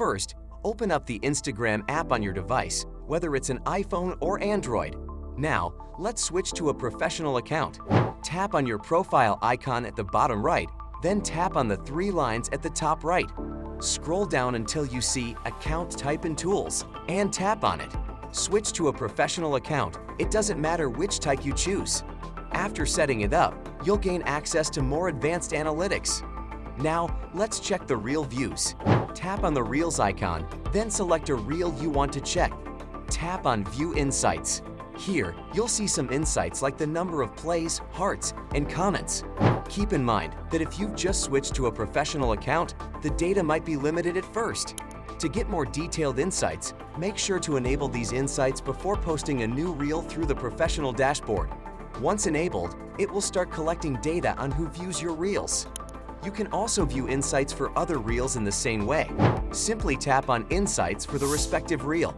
First, open up the Instagram app on your device, whether it's an iPhone or Android. Now, let's switch to a professional account. Tap on your profile icon at the bottom right, then tap on the three lines at the top right. Scroll down until you see Account Type and Tools, and tap on it. Switch to a professional account. It doesn't matter which type you choose. After setting it up, you'll gain access to more advanced analytics. Now, let's check the Reel views. Tap on the Reels icon, then select a reel you want to check. Tap on View Insights. Here, you'll see some insights like the number of plays, hearts, and comments. Keep in mind that if you've just switched to a professional account, the data might be limited at first. To get more detailed insights, make sure to enable these insights before posting a new reel through the professional dashboard. Once enabled, it will start collecting data on who views your reels. You can also view insights for other reels in the same way. Simply tap on Insights for the respective reel.